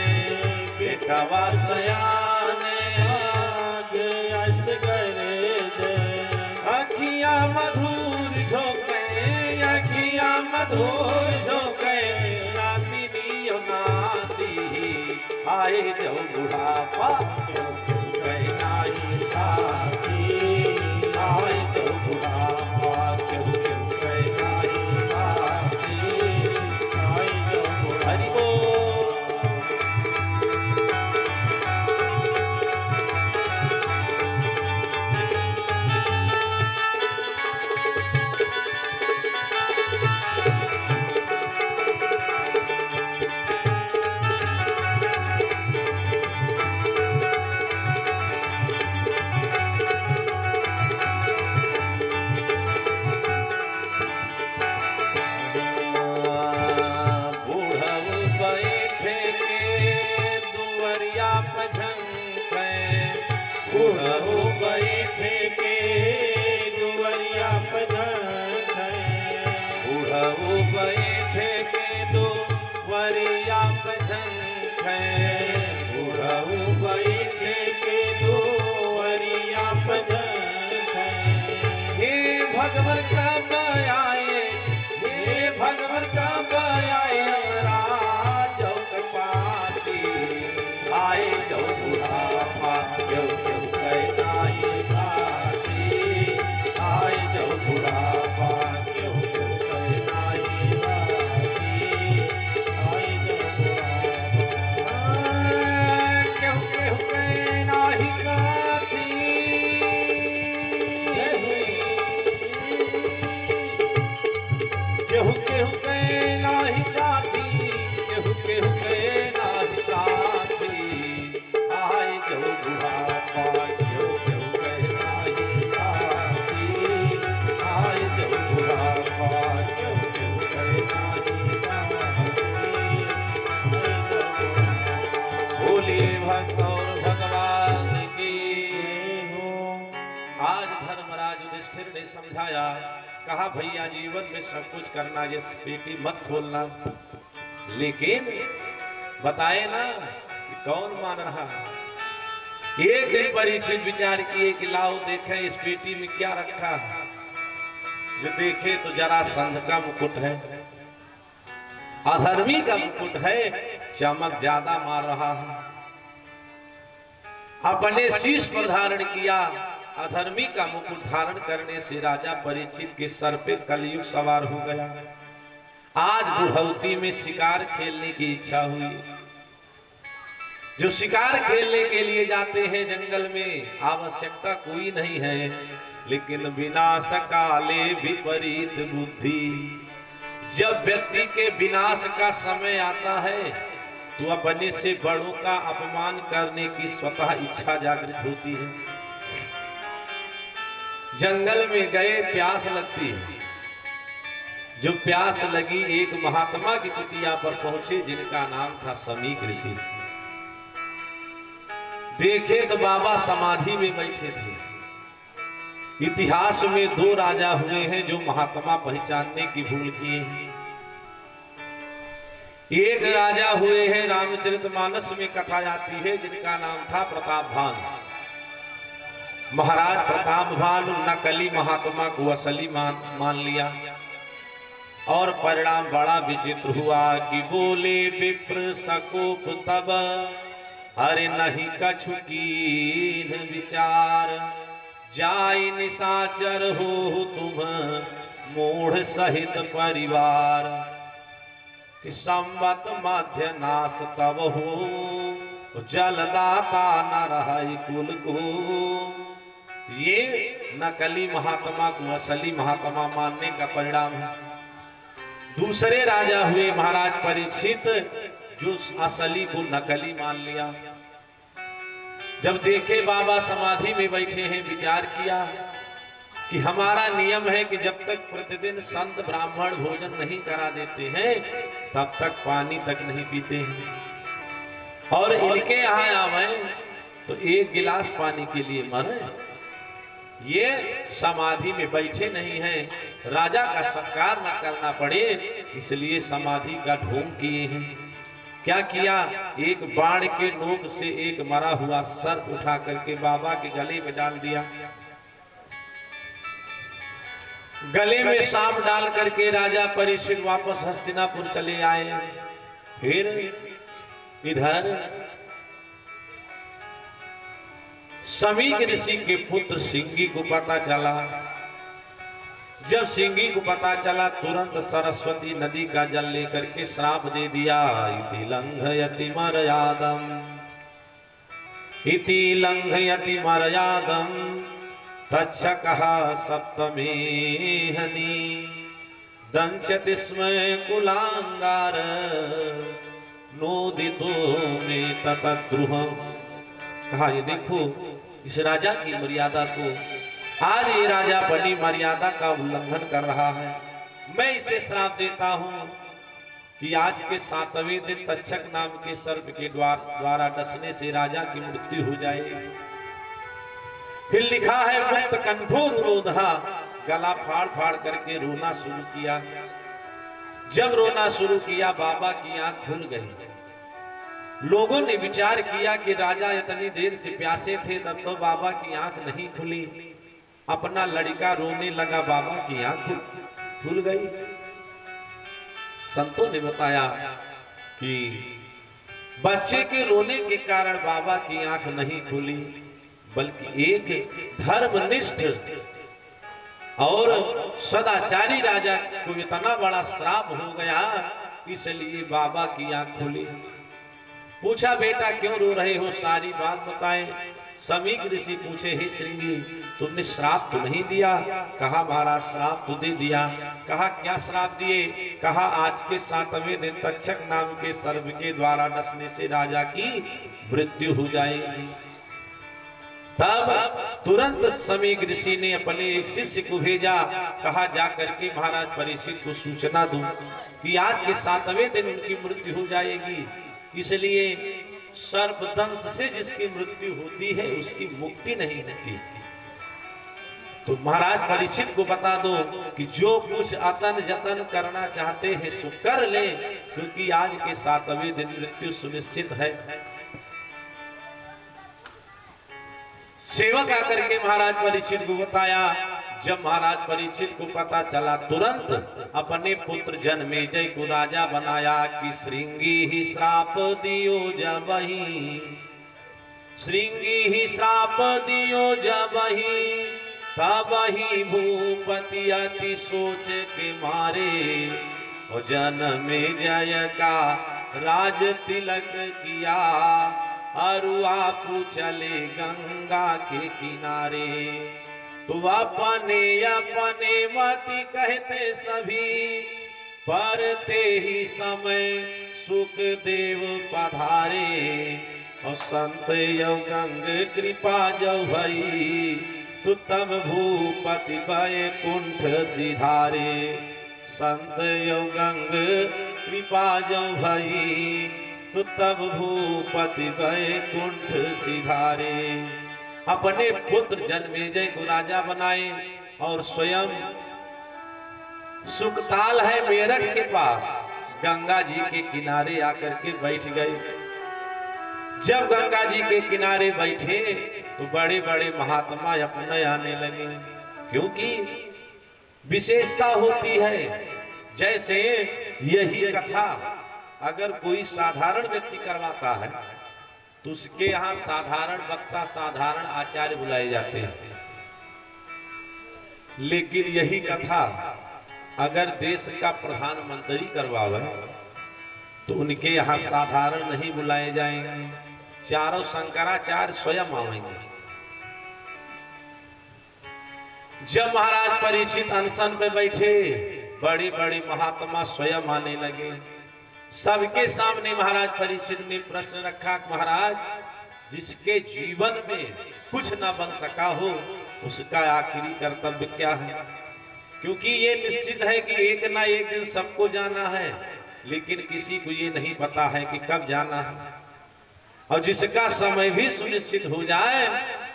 B: बेटवा सयाने बाघ यस कर जय। अखियाँ मधुर झोंके अखियाँ मधुर झोंके नाती दियो नाती। आए जो बुढ़ापा क्यों क्यों कहे नाही साथी। आए जो बुढ़ापा क्यों क्यों कहे नाही साथी। आए जो हरि बोल। भगवान कब आए, हे भगवान कब आए, राजो कपाती आए जो बुढ़ापा, क्यों क्यों कहना ये साथी, आए जो बुढ़ापा, क्यों क्यों कहना ये साथी, आए जो बुढ़ापा, क्यों क्यों कहना ही साथी। केहू केहू के नाही साथी, केहू केहू के नाही साथी, आए जो बुढ़ापा, केहू केहू के नाही साथी, आए जो बुढ़ापा, केहू केहू के नाही साथी, बोलिए भक्त और भगवान की। आज धर्मराज युधिष्ठिर ने समझाया, कहा भैया जीवन में सब कुछ करना, जिस पेटी मत खोलना, लेकिन बताए ना कि कौन मान रहा। एक दिन परीक्षित विचार किए कि लाओ देखें इस पेटी में क्या रखा है। जो देखे तो जरासंध का मुकुट है, अधर्मी का मुकुट है, चमक ज्यादा मार रहा है। अपने शीश पर धारण किया, अधर्मी का मुकुट धारण करने से राजा परीक्षित के सर पे कलयुग सवार हो गया। आज बुढ़ौती में शिकार खेलने की इच्छा हुई। जो शिकार खेलने के लिए जाते हैं जंगल में, आवश्यकता कोई नहीं है, लेकिन विनाश काले विपरीत बुद्धि। जब व्यक्ति के विनाश का समय आता है तो अपने से बड़ों का अपमान करने की स्वतः इच्छा जागृत होती है। जंगल में गए, प्यास लगती है। जो प्यास लगी, एक महात्मा की कुटिया पर पहुंचे जिनका नाम था समीक ऋषि। देखे तो बाबा समाधि में बैठे थे। इतिहास में दो राजा हुए हैं जो महात्मा पहचानने की भूल किए हैं। एक राजा हुए हैं, रामचरितमानस में कथा आती है, जिनका नाम था प्रतापभान। महाराज प्रतापभान नकली महात्मा को असली मान लिया और परिणाम बड़ा विचित्र हुआ कि बोले विप्र सकोप तब, अरे नहीं कछु कीन विचार, जाय निशाचर हो तुम मूढ़ सहित परिवार, कि संवत मध्य नाश तब हो, जलदाता न रहा कुल को। ये नकली महात्मा को असली महात्मा मानने का परिणाम है। दूसरे राजा हुए महाराज परीक्षित, जो असली को नकली मान लिया। जब देखे बाबा समाधि में बैठे हैं, विचार किया कि हमारा नियम है कि जब तक प्रतिदिन संत ब्राह्मण भोजन नहीं करा देते हैं तब तक पानी तक नहीं पीते हैं, और इनके यहाँ आवे तो एक गिलास पानी के लिए मरे। ये समाधि में बैठे नहीं हैं, राजा का सत्कार न करना पड़े इसलिए समाधि का ढोंग किए हैं। क्या किया, एक बाण के नोक से एक मरा हुआ सर उठा करके बाबा के गले में डाल दिया। गले में सांप डाल करके राजा परीक्षित वापस हस्तिनापुर चले आए। फिर इधर समीक ऋषि के पुत्र सिंगी को पता चला। जब सिंगी को पता चला, तुरंत सरस्वती नदी का जल लेकर के श्राप दे दिया। इति लंघयति मर्यादम, इति लंघयति मर्यादम, तच्छकः सप्तमे हनि, दंशति स्म कुलांगार, नोदितो में ततद्रुहम्। कहा, ये देखो इस राजा की मर्यादा को, आज ये राजा बड़ी मर्यादा का उल्लंघन कर रहा है। मैं इसे श्राप देता हूं कि आज के 7वें दिन तक्षक नाम के सर्प के द्वारा डसने से राजा की मृत्यु हो जाए। फिर लिखा है, मुक्त कंठो रुरोधा, गला फाड़ फाड़ करके रोना शुरू किया। जब रोना शुरू किया, बाबा की आंख खुल गई। लोगों ने विचार किया कि राजा इतनी देर से प्यासे थे, तब तो बाबा की आंख नहीं खुली। अपना लड़का रोने लगा, बाबा की आंख खुल गई। संतों ने बताया कि बच्चे के रोने के कारण बाबा की आंख नहीं खुली, बल्कि एक धर्मनिष्ठ और सदाचारी राजा को इतना बड़ा श्राप हो गया, इसलिए बाबा की आंख खुली। पूछा, बेटा क्यों रो रहे हो, सारी बात बताएं। समीक ऋषि पूछे, हे श्रृंगी, तुमने श्राप तो नहीं दिया? कहा, महाराज श्राप तो दे दिया। कहा, क्या श्राप दिए? कहा, आज के 7वें दिन तक्षक नाम के सर्प के द्वारा डसने से राजा की मृत्यु हो जाएगी। तब तुरंत समीक ऋषि ने अपने एक शिष्य को भेजा, कहा, जा करके महाराज परीक्षित को सूचना दूं कि आज के 7वें दिन उनकी मृत्यु हो जाएगी, इसलिए सर्पदंश से जिसकी मृत्यु होती है उसकी मुक्ति नहीं होती। तो महाराज परीक्षित को बता दो कि जो कुछ अतन जतन करना चाहते हैं सो कर ले, क्योंकि आज के 7वें दिन मृत्यु सुनिश्चित है। सेवक आकर के महाराज परीक्षित को बताया। जब महाराज परीक्षित को पता चला, तुरंत अपने पुत्र जन्मेजय को राजा बनाया कि श्रृंगी ही श्राप दियो जबहि, श्रृंगी ही श्राप दियो जबहि, तबहि भूपति अति सोच के मारे, और जन्मेजय का राज तिलक किया, अरु आपू चले गंगा के किनारे। तो अपने अपने मति कहते सभी, परते ही समय सुखदेव पधारे, और संत यो गंग कृपा जो भई, तो तब भूपति वैकुंठ सिधारे। संत यो गंग कृपा जो भई, तो तब भूपति वैकुंठ सिधारे। अपने पुत्र जन्मेजय को राजा बनाए और स्वयं सुकताल है मेरठ के पास, गंगा जी के किनारे आकर के बैठ गए। जब गंगा जी के किनारे बैठे तो बड़े बड़े महात्मा अपने आने लगे, क्योंकि विशेषता होती है। जैसे यही कथा अगर कोई साधारण व्यक्ति करवाता है तो उसके यहाँ साधारण वक्ता, साधारण आचार्य बुलाए जाते हैं, लेकिन यही कथा अगर देश का प्रधानमंत्री करवावे तो उनके यहाँ साधारण नहीं बुलाए जाएंगे, चारों शंकराचार्य स्वयं आवेंगे। जब महाराज परीक्षित अनशन पे बैठे, बड़े बड़े महात्मा स्वयं आने लगे। सबके सामने महाराज परीक्षित ने प्रश्न रखा, महाराज जिसके जीवन में कुछ ना बन सका हो उसका आखिरी कर्तव्य क्या है? क्योंकि ये निश्चित है कि एक ना एक दिन सबको जाना है, लेकिन किसी को ये नहीं पता है कि कब जाना है। और जिसका समय भी सुनिश्चित हो जाए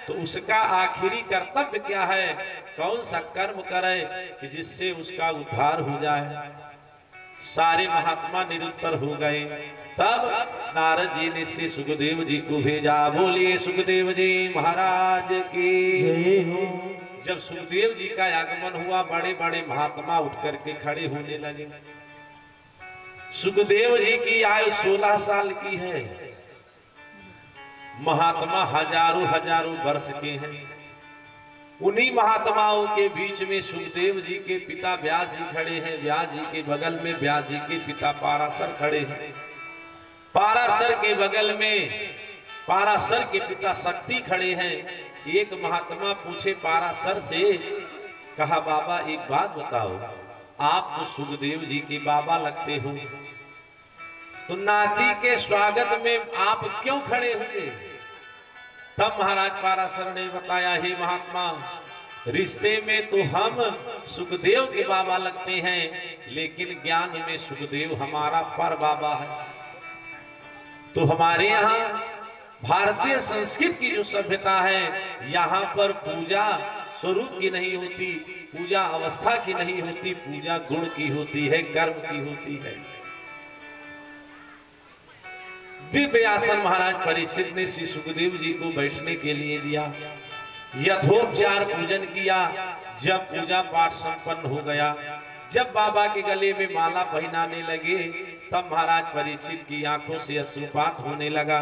B: तो उसका आखिरी कर्तव्य क्या है, कौन सा कर्म करे कि जिससे उसका उद्धार हो जाए। सारे महात्मा निरुत्तर हो गए। तब नारद जी ने श्री सुखदेव जी को भेजा। बोलिए सुखदेव जी महाराज की। जब सुखदेव जी का आगमन हुआ, बड़े बड़े महात्मा उठ करके खड़े होने लगे। सुखदेव जी की आयु 16 साल की है। महात्मा हजारों हजारों वर्ष के हैं। उन्हीं महात्माओं के बीच में सुखदेव जी के पिता व्यास जी खड़े हैं। व्यास जी के बगल में व्यास जी के पिता पाराशर खड़े हैं। पाराशर के बगल में पाराशर के पिता शक्ति खड़े हैं। एक महात्मा पूछे पाराशर से, कहा बाबा एक बात बताओ, आप तो सुखदेव जी के बाबा लगते हो, तो नाती के स्वागत में आप क्यों खड़े हुए? तब महाराज पाराशर ने बताया, हे महात्मा, रिश्ते में तो हम सुखदेव के बाबा लगते हैं, लेकिन ज्ञान में सुखदेव हमारा पर बाबा है। तो हमारे यहाँ भारतीय संस्कृत की जो सभ्यता है, यहाँ पर पूजा स्वरूप की नहीं होती, पूजा अवस्था की नहीं होती, पूजा गुण की होती है, कर्म की होती है। दिव्य आसन महाराज परीक्षित ने श्री सुखदेव जी को बैठने के लिए दिया। यथोपचार पूजन किया। जब पूजा पाठ संपन्न हो गया, जब बाबा के गले में माला पहनाने लगे, तब महाराज परीक्षित की आंखों से अश्रुपात होने लगा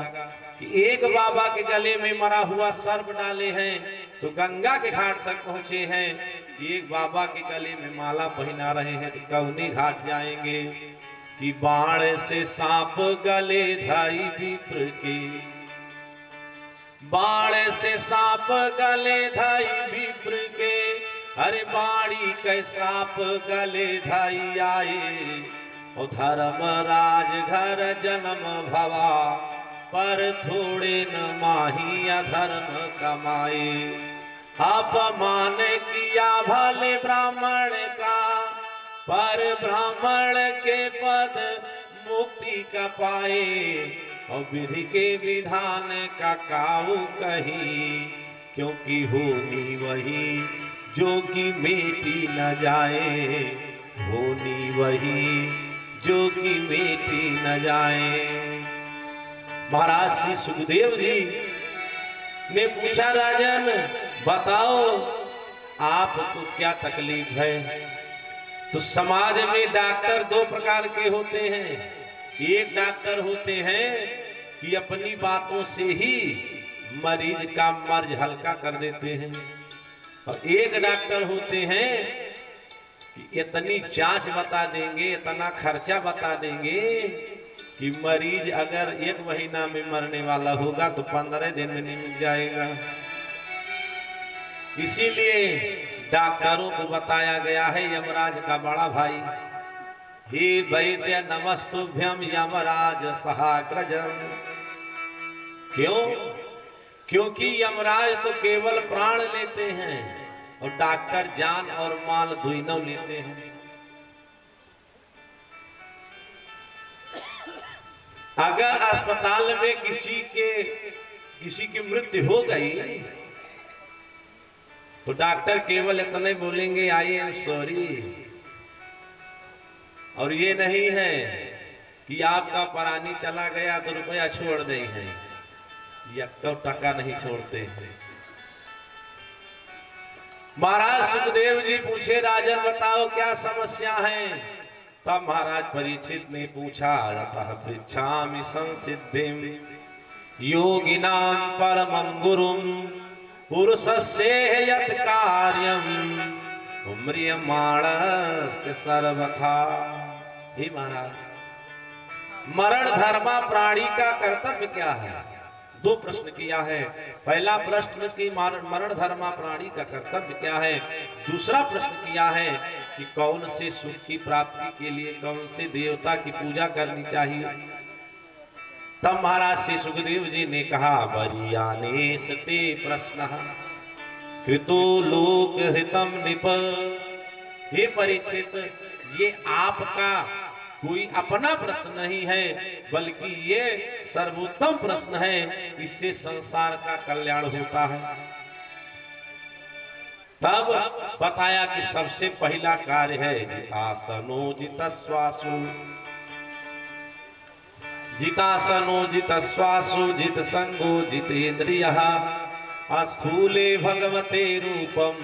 B: कि एक बाबा के गले में मरा हुआ सर्प डाले हैं तो गंगा के घाट तक पहुंचे हैं, एक बाबा के गले में माला पहना रहे हैं तो कौनी घाट जाएंगे। कि बाण से सांप गले धाई विप्र के, बाण से सांप गले धाई विप्र के, अरे बाणी कै श्राप गले धाई आए। ओ धर्मराज घर जन्म भवा, पर थोड़े न माही अधर्म कमाए। अपमान किया भले ब्राह्मण का, पर ब्राह्मण के पद मुक्ति का पाए। और विधि के विधान का काऊ कही, क्योंकि होनी वही जो कि मेटी न जाए, होनी वही जो कि मेटी न जाए। महाराज श्री सुखदेव जी ने पूछा, राजन बताओ आपको क्या तकलीफ है। तो समाज में डॉक्टर दो प्रकार के होते हैं। एक डॉक्टर होते हैं कि अपनी बातों से ही मरीज का मर्ज हल्का कर देते हैं, और एक डॉक्टर होते हैं कि इतनी जांच बता देंगे, इतना खर्चा बता देंगे कि मरीज अगर 1 महीना में मरने वाला होगा तो 15 दिन में निकल जाएगा। इसीलिए डॉक्टरों को बताया गया है, यमराज का बड़ा भाई, हे वैद्य नमस्तुभ्यम यमराज सहाग्रजम। क्यों? क्योंकि यमराज तो केवल प्राण लेते हैं और डॉक्टर जान और माल दोनों लेते हैं। अगर अस्पताल में किसी की मृत्यु हो गई तो डॉक्टर केवल इतने बोलेंगे आई एम सॉरी, और ये नहीं है कि आपका प्राणी चला गया तो रुपया छोड़ दे हैं, या कब टका नहीं छोड़ते हैं। महाराज सुखदेव जी पूछे, राजन बताओ क्या समस्या है। तब महाराज परीक्षित ने पूछा, अतः पृच्छामि संसिद्धिं योगिनां परमं गुरुं पुरुषस्य यत् कार्यं म्रियमाणस्य सर्वथा। हे महाराज, मरण धर्मा प्राणी का कर्तव्य क्या है? 2 प्रश्न किया है। पहला प्रश्न कि मरण धर्मा प्राणी का कर्तव्य क्या है। दूसरा प्रश्न किया है कि कौन से सुख की प्राप्ति के लिए कौन से देवता की पूजा करनी चाहिए। तब महाराज श्री सुखदेव जी ने कहा, बरियानेश ते प्रश्न कृतो लोक हितम निप। हे परीक्षित, ये आपका कोई अपना प्रश्न नहीं है, बल्कि ये सर्वोत्तम प्रश्न है। इससे संसार का कल्याण होता है। तब बताया कि सबसे पहला कार्य है जितासनो जितस्वासु, जितासनो जितस्वासु जित संगो जितेन्द्रियः अस्थूले भगवते रूपम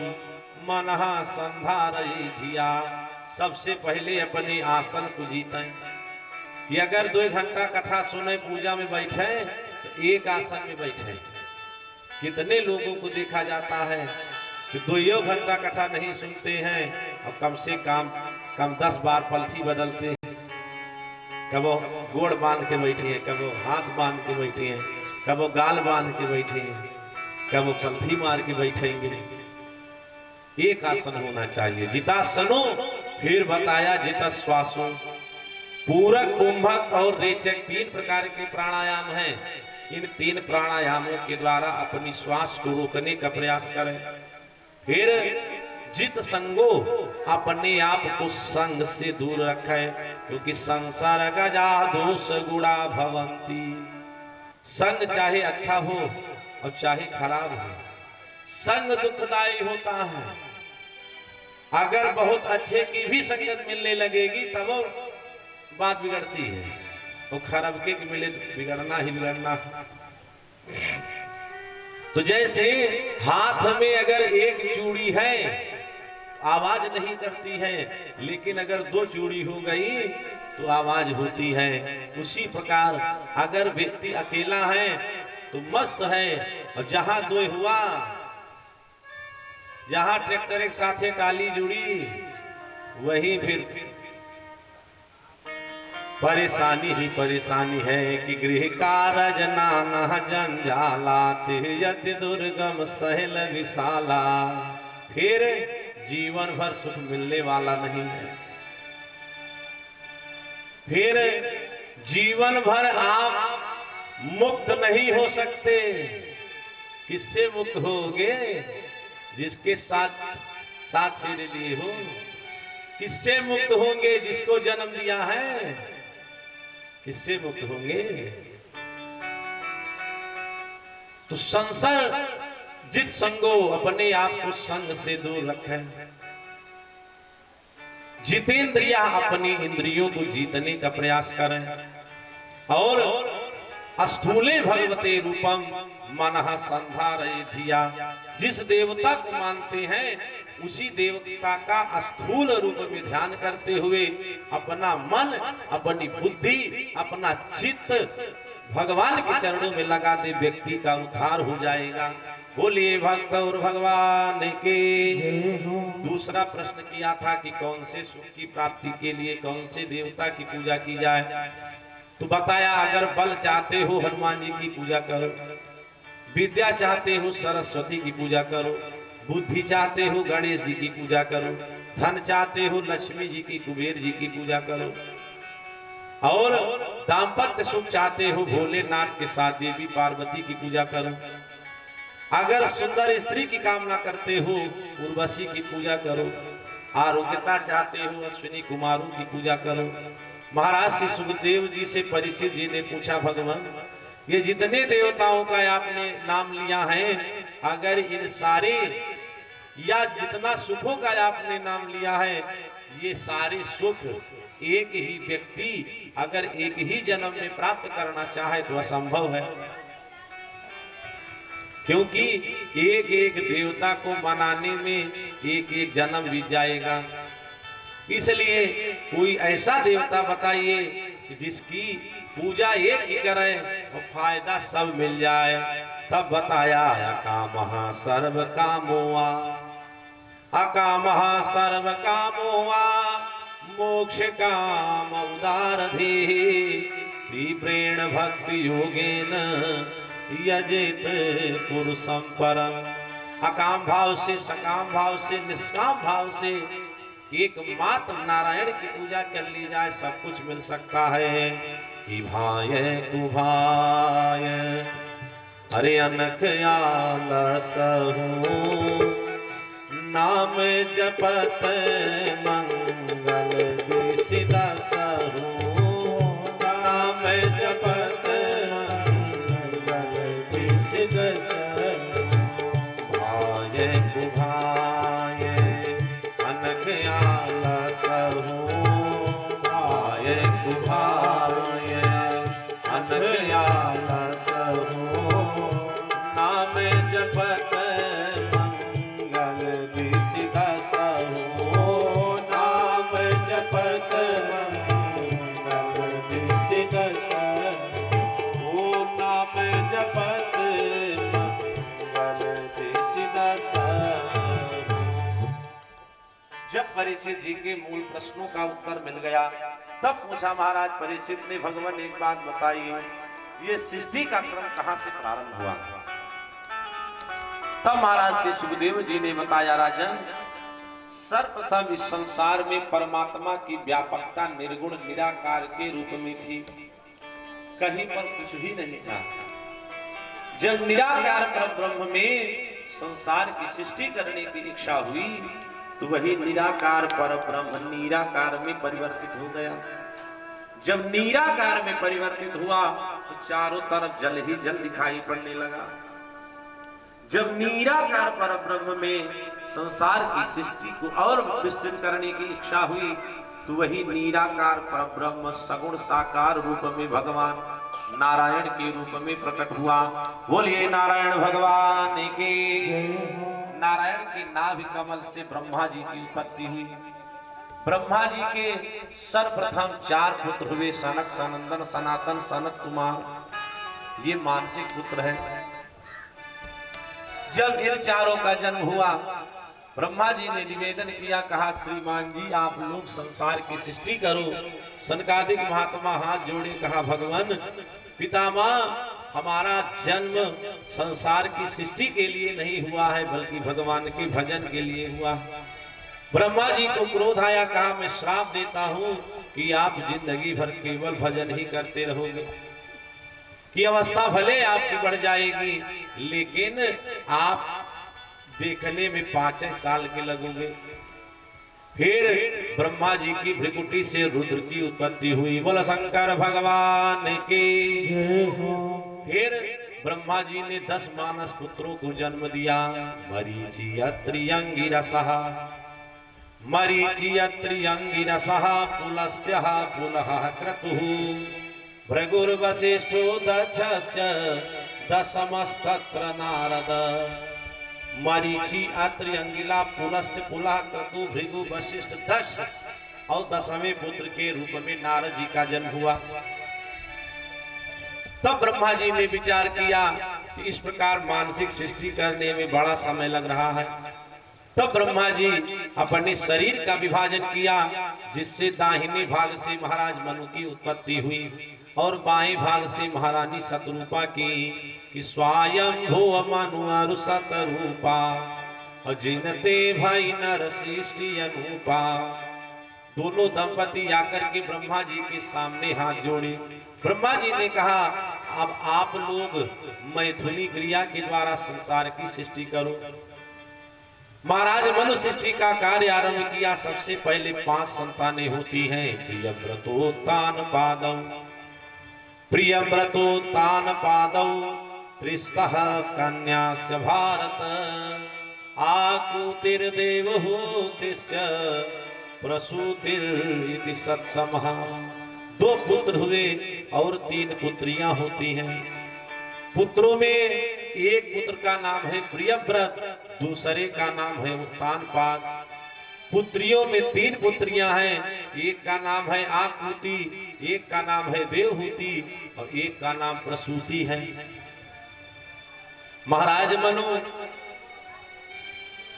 B: मनः संधारयि धिया। सबसे पहले अपने आसन को जीतें कि अगर 2 घंटा कथा सुने पूजा में बैठे तो एक आसन में बैठे। कितने लोगों को देखा जाता है कि 2 घंटा कथा नहीं सुनते हैं और कम से कम 10 बार पलथी बदलते हैं। कबो गोड़ बांध के बैठे हैं, कबो हाथ बांध के बैठे हैं, कबो गाल बांध के बैठे हैं, कबो पलथी मार के बैठेंगे। एक आसन होना चाहिए, जितासनो। फिर बताया जितस्वासो। पूरक, कुंभक और रेचक 3 प्रकार के प्राणायाम हैं। इन 3 प्राणायामों के द्वारा अपनी श्वास को रोकने का प्रयास करें। फिर जित संगो, अपने आप को संग से दूर रखें, क्योंकि संसार गजा दोष गुणा भवंती। संग चाहे अच्छा हो और चाहे खराब हो, संग दुखदायी होता है। अगर बहुत अच्छे की भी संगत मिलने लगेगी तब वो बात बिगड़ती है, वो खराब के मिले तो बिगड़ना ही बिगड़ना। तो जैसे हाथ में अगर एक चूड़ी है आवाज नहीं करती है, लेकिन अगर दो चूड़ी हो गई तो आवाज होती है। उसी प्रकार अगर व्यक्ति अकेला है तो मस्त है, और जहां दो हुआ, जहां ट्रैक्टर एक साथे टाली जुड़ी, वही फिर परेशानी ही परेशानी है कि गृह कारज नाना जंजालात यति दुर्गम सहल विशाला। फिर जीवन भर सुख मिलने वाला नहीं है, फिर जीवन भर आप मुक्त नहीं हो सकते। किससे मुक्त होगे? जिसके साथ फेरे लिए हो। किससे मुक्त होंगे? जिसको जन्म दिया है। किससे मुक्त होंगे? तो संसार जित संगो, अपने आप को संग से दूर रखें। जितेंद्रिया, अपनी इंद्रियों को जीतने का प्रयास करें। और स्थूले भगवते रूपम मनः संधारय धिया, जिस देवता को मानते हैं उसी देवता का स्थूल रूप में ध्यान करते हुए अपना मन, अपनी बुद्धि, अपना चित्त भगवान के चरणों में लगा दे, व्यक्ति का उद्धार हो जाएगा। बोलिए भक्त और भगवान के। दूसरा प्रश्न किया था कि कौन से सुख की प्राप्ति के लिए कौन से देवता की पूजा की जाए, तो बताया अगर बल चाहते हो हनुमान जी की पूजा करो, विद्या चाहते हो सरस्वती की पूजा करो, बुद्धि चाहते हो गणेश जी की पूजा करो, धन चाहते हो लक्ष्मी जी की, कुबेर जी की पूजा करो, और दाम्पत्य सुख चाहते हो भोलेनाथ के साथ देवी पार्वती की पूजा करो। अगर सुंदर स्त्री की कामना करते हो उर्वशी की पूजा करो। आरोग्यता चाहते हो अश्विनी कुमारों की पूजा करो। महाराज श्री सुखदेव जी से परीक्षित जी ने पूछा, भगवान ये जितने देवताओं का आपने नाम लिया है, अगर इन सारे या जितना सुखों का आपने नाम लिया है, ये सारे सुख एक ही व्यक्ति अगर एक ही जन्म में प्राप्त करना चाहे तो असंभव है, क्योंकि एक एक देवता को मनाने में एक एक जन्म बीत जाएगा। इसलिए कोई ऐसा देवता बताइए कि जिसकी पूजा एक ही करें और फायदा सब मिल जाए। तब बताया अकामः सर्व कामोआ, अकामः सर्व कामोआ, मोक्ष काम उदारधि, तीव्रेण भक्ति योगेन यजेत पुरुषं परम। अकाम भाव से, सकाम भाव से, निष्काम भाव से एकमात्र नारायण की पूजा कर ली जाए, सब कुछ मिल सकता है। कि भाय कुभाय अरे अनख आलसहु, नाम जपत मंगल दिसिदसहु, नाम जपत मंगल दिसिदसहु। भाय कुभाय अनख आलसहु, भाय कुभाय अनख आलसहु, नाम जपत मंगल दिसिदसहु, नाम जपत मंगल दिसिदसहु, नाम जपत मंगल दिसिदसहु। जब परीक्षित जी के मूल प्रश्नों का उत्तर मिल गया, तब पूछा महाराज परीक्षित ने, भगवान एक बात बताइए, ये सृष्टि का क्रम कहां से प्रारंभ हुआ? तब महाराज श्री सुखदेव जी ने बताया, राजन सर्वप्रथम इस संसार में परमात्मा की व्यापकता निर्गुण निराकार के रूप में थी, कहीं पर कुछ भी नहीं था। जब निराकार परब्रह्म में संसार की सृष्टि करने की इच्छा हुई तो वही निराकार परब्रह्म निराकार में परिवर्तित हो गया। जब निराकार में परिवर्तित हुआ तो चारों तरफ जल ही जल दिखाई पड़ने लगा। जब निराकार परब्रह्म में संसार की सृष्टि को और विस्तृत करने की इच्छा हुई तो वही निराकार परब्रह्म सगुण साकार रूप में भगवान नारायण के रूप में प्रकट हुआ। बोलिए नारायण भगवान की। नारायण के नाभि कमल से ब्रह्मा जी की उत्पत्ति हुई। ब्रह्मा जी के सर्वप्रथम 4 पुत्र हुए, सनक, सनंदन, सनातन, सनत कुमार। ये मानसिक पुत्र है। जब इन चारों का जन्म हुआ, ब्रह्मा जी ने निवेदन किया, कहा श्रीमान जी आप लोग संसार की सृष्टि करो। सनकादिक महात्मा हाथ जोड़े, कहा भगवान पितामह हमारा जन्म संसार की सृष्टि के लिए नहीं हुआ है, बल्कि भगवान के भजन के लिए हुआ। ब्रह्मा जी को क्रोध आया, कहा मैं श्राप देता हूं कि आप जिंदगी भर केवल भजन ही करते रहोगे, कि अवस्था भले आपकी बढ़ जाएगी लेकिन आप देखने में 5 साल के लगोगे। फिर ब्रह्मा जी की भृकुटी से रुद्र की उत्पत्ति हुई। बोल शंकर भगवान की। फिर ब्रह्मा जी ने 10 मानस पुत्रों को जन्म दिया। मरीचि अत्रि अंगिरसः, मरीचि अत्रि अंगिरसः, पुलस्त्यः पुलः क्रतुः, भृगुर्वसिष्ठो दक्षश्च दशमस्तत्र नारद। मरीचि अत्रि अंगिला पुलस्त्य पुलह क्रतु भृगु वशिष्ठ 10 और 10वें पुत्र के रूप में नारद जी का जन्म हुआ। तब ब्रह्मा जी ने विचार किया कि इस प्रकार मानसिक सृष्टि करने में बड़ा समय लग रहा है। तब ब्रह्मा जी अपने शरीर का विभाजन किया, जिससे दाहिने भाग से महाराज मनु की उत्पत्ति हुई और बाएं भाग से महारानी शतरूपा की, कि स्वयंभो मनु अरु शतरूपा और जिनते भाई नर सृष्टि अनुपा। दोनों दंपति आकर के ब्रह्मा जी के सामने हाथ जोड़े। ब्रह्मा जी ने कहा अब आप लोग मैथुनी क्रिया के द्वारा संसार की सृष्टि करो। महाराज मनु सृष्टि का कार्य आरंभ किया। सबसे पहले 5 संतानें होती हैं। प्रियव्रतोत्तान पादौ, प्रियव्रतोत्तान पादौ, त्रिस्तः कन्यास्य भारत, आकुतिर्देवहूतिश्च प्रसूतिरिति सत्तमः। 2 पुत्र हुए और 3 पुत्रियां होती हैं। पुत्रों में एक पुत्र का नाम है प्रियव्रत, दूसरे का नाम है उत्तानपाद। पुत्रियों में 3 पुत्रियां हैं। एक का नाम है आकुति, एक का नाम है देवहूति और एक का नाम प्रसूति है। महाराज मनु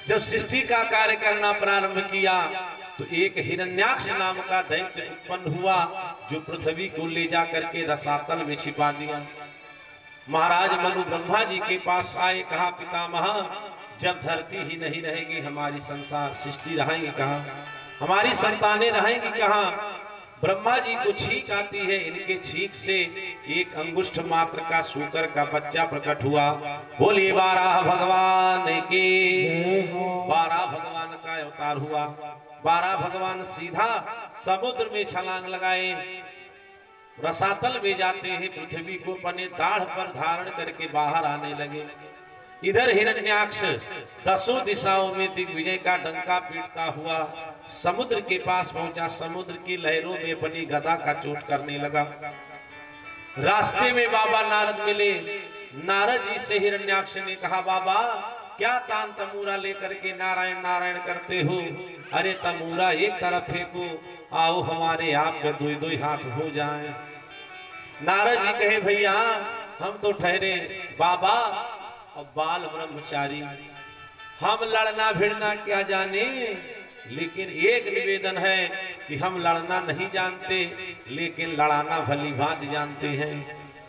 B: जब सृष्टि का कार्य करना प्रारंभ किया तो एक हिरण्याक्ष नाम का दैत्य उत्पन्न हुआ, जो पृथ्वी को ले जा करके रसातल में छिपा दिया। महाराज मनु ब्रह्मा जी के पास आए, कहा पितामह जब धरती ही नहीं रहेगी हमारी संसार सृष्टि रहेगी कहाँ, हमारी संतानें रहेंगी कहाँ। ब्रह्मा जी को छींक आती है। इनके छींक से एक अंगुष्ठ मात्र का सूकर का बच्चा प्रकट हुआ। बोलिए बारह भगवान के। 12 भगवान का अवतार हुआ। 12 भगवान सीधा समुद्र में छलांग लगाए, रसातल में जाते हैं, पृथ्वी को अपने दाढ़ पर धारण करके बाहर आने लगे। इधर हिरण्याक्ष 10 दिशाओं में दिग्विजय का डंका पीटता हुआ समुद्र के पास पहुंचा। समुद्र की लहरों में अपनी गदा का चोट करने लगा। रास्ते में बाबा नारद मिले। नारद जी से हिरण्याक्ष ने कहा, बाबा क्या तान तमूरा लेकर के नारायण नारायण करते हो? अरे तमूरा एक तरफ फेंको, आओ हमारे आपके 2-2 हाथ हो जाएं। नारद जी कहे, भैया हम तो ठहरे बाबा और बाल ब्रह्मचारी, हम लड़ना भिड़ना क्या जाने, लेकिन एक निवेदन है कि हम लड़ना नहीं जानते लेकिन लड़ाना भली भांति जानते हैं।